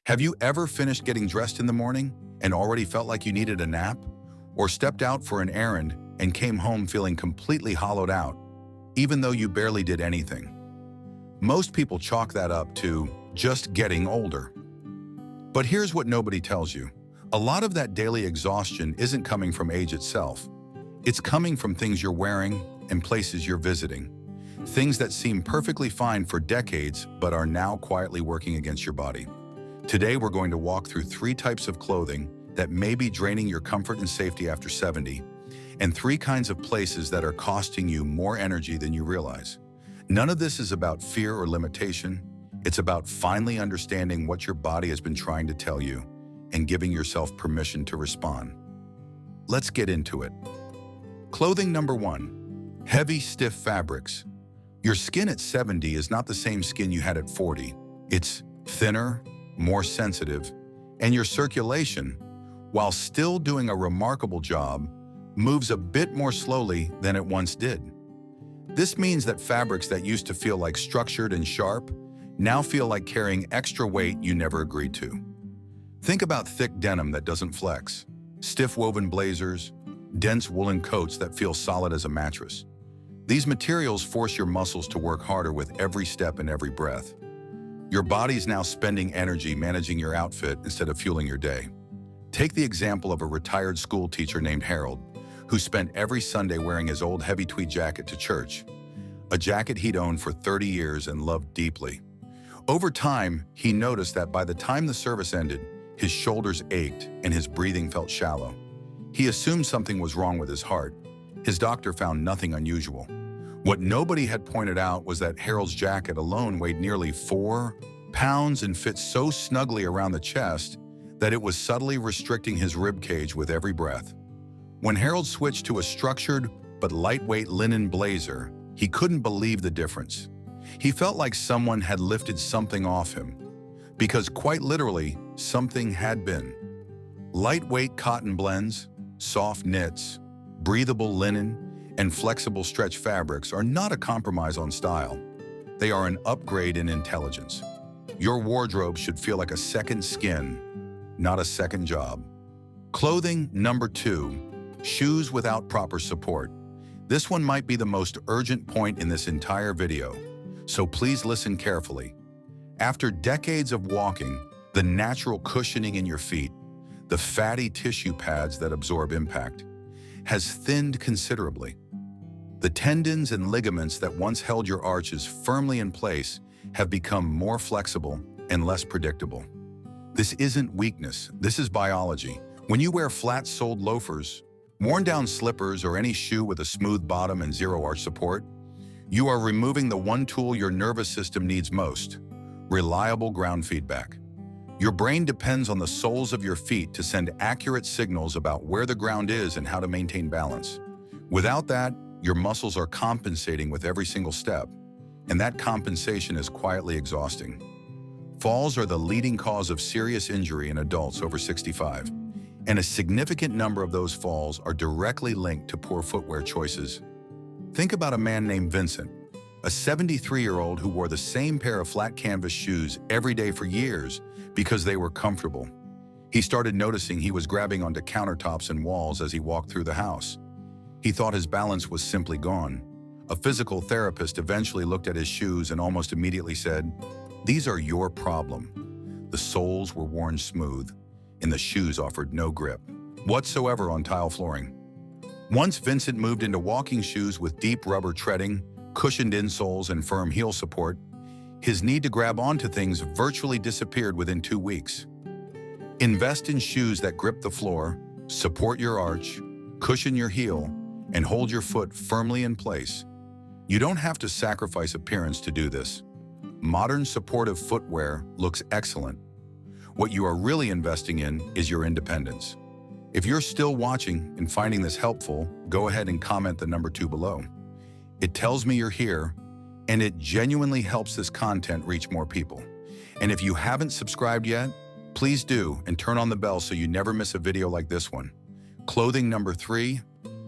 Have you ever finished getting dressed in the morning and already felt like you needed a nap? Or stepped out for an errand and came home feeling completely hollowed out, even though you barely did anything? Most people chalk that up to just getting older. But here's what nobody tells you. A lot of that daily exhaustion isn't coming from age itself. It's coming from things you're wearing and places you're visiting. Things that seem perfectly fine for decades but are now quietly working against your body. Today we're going to walk through 3 types of clothing that may be draining your comfort and safety after 70, and 3 kinds of places that are costing you more energy than you realize. None of this is about fear or limitation. It's about finally understanding what your body has been trying to tell you and giving yourself permission to respond. Let's get into it. Clothing number 1, heavy, stiff fabrics. Your skin at 70 is not the same skin you had at 40. It's thinner, more sensitive, and your circulation, while still doing a remarkable job, moves a bit more slowly than it once did. This means that fabrics that used to feel like structured and sharp now feel like carrying extra weight you never agreed to. Think about thick denim that doesn't flex, stiff woven blazers, dense woolen coats that feel solid as a mattress. These materials force your muscles to work harder with every step and every breath. Your body's now spending energy managing your outfit instead of fueling your day. Take the example of a retired school teacher named Harold, who spent every Sunday wearing his old heavy tweed jacket to church, a jacket he'd owned for 30 years and loved deeply. Over time, he noticed that by the time the service ended, his shoulders ached and his breathing felt shallow. He assumed something was wrong with his heart. His doctor found nothing unusual. What nobody had pointed out was that Harold's jacket alone weighed nearly 4 pounds and fit so snugly around the chest that it was subtly restricting his rib cage with every breath. When Harold switched to a structured but lightweight linen blazer, he couldn't believe the difference. He felt like someone had lifted something off him, because quite literally, something had been. Lightweight cotton blends, soft knits, breathable linen, and flexible stretch fabrics are not a compromise on style. They are an upgrade in intelligence. Your wardrobe should feel like a second skin, not a second job. Clothing number 2, shoes without proper support. This one might be the most urgent point in this entire video, so please listen carefully. After decades of walking, the natural cushioning in your feet, the fatty tissue pads that absorb impact, has thinned considerably. The tendons and ligaments that once held your arches firmly in place have become more flexible and less predictable. This isn't weakness, this is biology. When you wear flat-soled loafers, worn-down slippers, or any shoe with a smooth bottom and zero arch support, you are removing the one tool your nervous system needs most: reliable ground feedback. Your brain depends on the soles of your feet to send accurate signals about where the ground is and how to maintain balance. Without that, your muscles are compensating with every single step, and that compensation is quietly exhausting. Falls are the leading cause of serious injury in adults over 65, and a significant number of those falls are directly linked to poor footwear choices. Think about a man named Vincent, a 73-year-old who wore the same pair of flat canvas shoes every day for years because they were comfortable. He started noticing he was grabbing onto countertops and walls as he walked through the house. He thought his balance was simply gone. A physical therapist eventually looked at his shoes and almost immediately said, "These are your problem." The soles were worn smooth, and the shoes offered no grip whatsoever on tile flooring. Once Vincent moved into walking shoes with deep rubber treading, cushioned insoles, and firm heel support, his need to grab onto things virtually disappeared within 2 weeks. Invest in shoes that grip the floor, support your arch, cushion your heel, and hold your foot firmly in place. You don't have to sacrifice appearance to do this. Modern supportive footwear looks excellent. What you are really investing in is your independence. If you're still watching and finding this helpful, go ahead and comment the number 2 below. It tells me you're here, and it genuinely helps this content reach more people. And if you haven't subscribed yet, please do, and turn on the bell so you never miss a video like this one. Clothing number 3,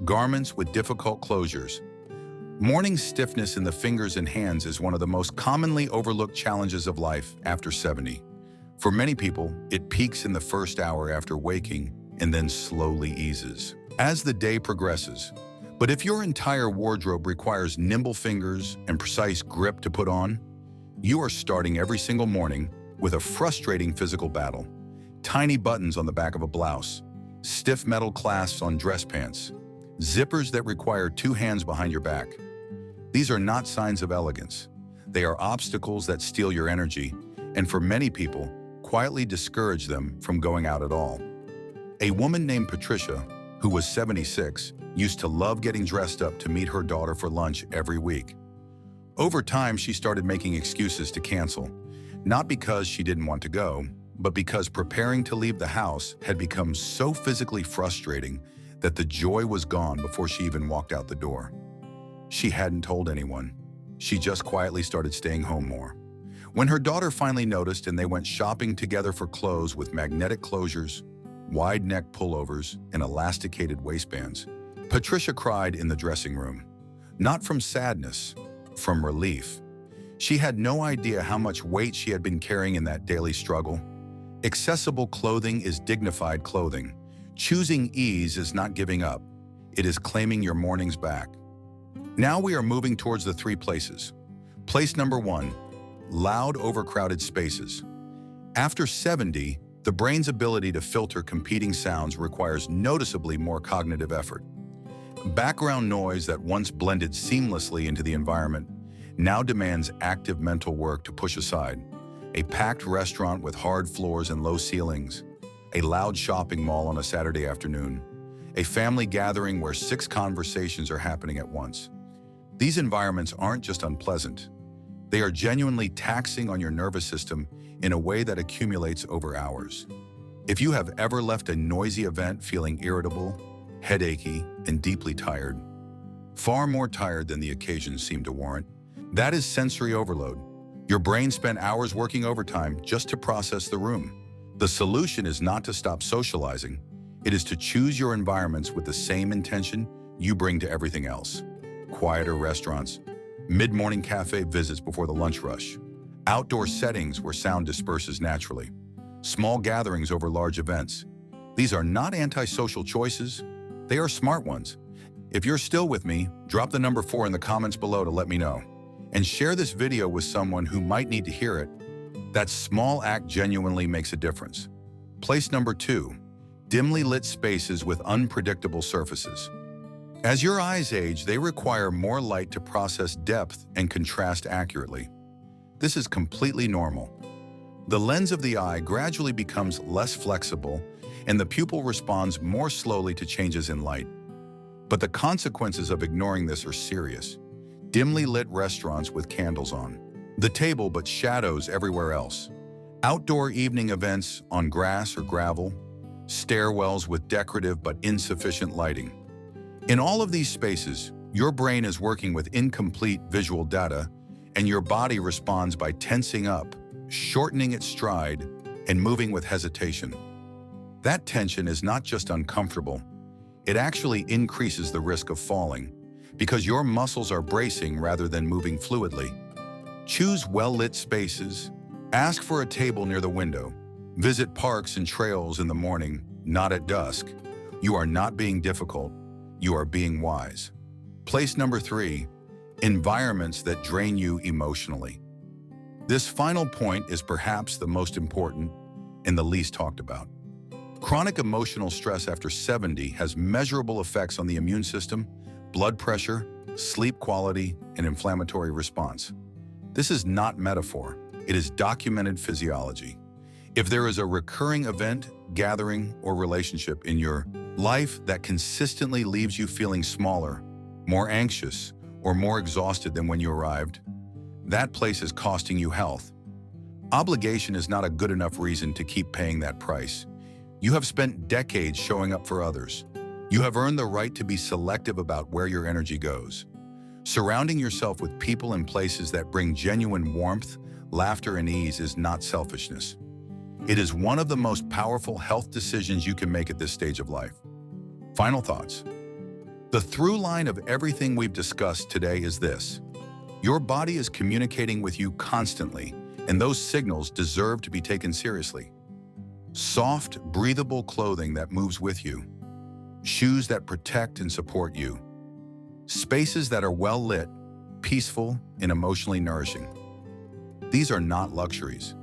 garments with difficult closures. Morning stiffness in the fingers and hands is one of the most commonly overlooked challenges of life after 70. For many people, it peaks in the first hour after waking and then slowly eases as the day progresses. But if your entire wardrobe requires nimble fingers and precise grip to put on, you are starting every single morning with a frustrating physical battle. Tiny buttons on the back of a blouse, stiff metal clasps on dress pants, zippers that require two hands behind your back. These are not signs of elegance. They are obstacles that steal your energy, and for many people, quietly discourage them from going out at all. A woman named Patricia, who was 76, used to love getting dressed up to meet her daughter for lunch every week. Over time, she started making excuses to cancel, not because she didn't want to go, but because preparing to leave the house had become so physically frustrating that the joy was gone before she even walked out the door. She hadn't told anyone. She just quietly started staying home more. When her daughter finally noticed and they went shopping together for clothes with magnetic closures, wide neck pullovers, and elasticated waistbands, Patricia cried in the dressing room. Not from sadness, from relief. She had no idea how much weight she had been carrying in that daily struggle. Accessible clothing is dignified clothing. Choosing ease is not giving up. It is claiming your mornings back. Now we are moving towards the three places. Place number 1, loud, overcrowded spaces. After 70, the brain's ability to filter competing sounds requires noticeably more cognitive effort. Background noise that once blended seamlessly into the environment now demands active mental work to push aside. A packed restaurant with hard floors and low ceilings, a loud shopping mall on a Saturday afternoon, a family gathering where 6 conversations are happening at once. These environments aren't just unpleasant. They are genuinely taxing on your nervous system in a way that accumulates over hours. If you have ever left a noisy event feeling irritable, headachy, and deeply tired, far more tired than the occasion seemed to warrant, that is sensory overload. Your brain spent hours working overtime just to process the room. The solution is not to stop socializing. It is to choose your environments with the same intention you bring to everything else. Quieter restaurants, mid-morning cafe visits before the lunch rush, outdoor settings where sound disperses naturally, small gatherings over large events. These are not antisocial choices. They are smart ones. If you're still with me, drop the number 4 in the comments below to let me know. And share this video with someone who might need to hear it. That small act genuinely makes a difference. Place number 2, dimly lit spaces with unpredictable surfaces. As your eyes age, they require more light to process depth and contrast accurately. This is completely normal. The lens of the eye gradually becomes less flexible, and the pupil responds more slowly to changes in light. But the consequences of ignoring this are serious. Dimly lit restaurants with candles on the table but shadows everywhere else. Outdoor evening events on grass or gravel. Stairwells with decorative but insufficient lighting. In all of these spaces, your brain is working with incomplete visual data, and your body responds by tensing up, shortening its stride, and moving with hesitation. That tension is not just uncomfortable, it actually increases the risk of falling, because your muscles are bracing rather than moving fluidly. Choose well-lit spaces. Ask for a table near the window. Visit parks and trails in the morning, not at dusk. You are not being difficult. You are being wise. Place number 3, environments that drain you emotionally. This final point is perhaps the most important and the least talked about. Chronic emotional stress after 70 has measurable effects on the immune system, blood pressure, sleep quality, and inflammatory response. This is not metaphor. It is documented physiology. If there is a recurring event, gathering, or relationship in your life that consistently leaves you feeling smaller, more anxious, or more exhausted than when you arrived, that place is costing you health. Obligation is not a good enough reason to keep paying that price. You have spent decades showing up for others. You have earned the right to be selective about where your energy goes. Surrounding yourself with people and places that bring genuine warmth, laughter, and ease is not selfishness. It is one of the most powerful health decisions you can make at this stage of life. Final thoughts. The through line of everything we've discussed today is this. Your body is communicating with you constantly, and those signals deserve to be taken seriously. Soft, breathable clothing that moves with you. Shoes that protect and support you. Spaces that are well lit, peaceful, and emotionally nourishing. These are not luxuries.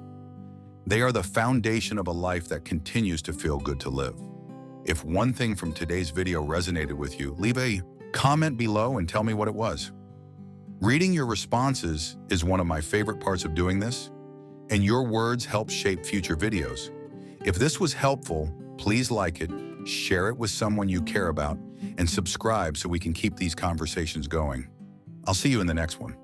They are the foundation of a life that continues to feel good to live. If one thing from today's video resonated with you, leave a comment below and tell me what it was. Reading your responses is one of my favorite parts of doing this, and your words help shape future videos. If this was helpful, please like it, share it with someone you care about, and subscribe so we can keep these conversations going. I'll see you in the next one.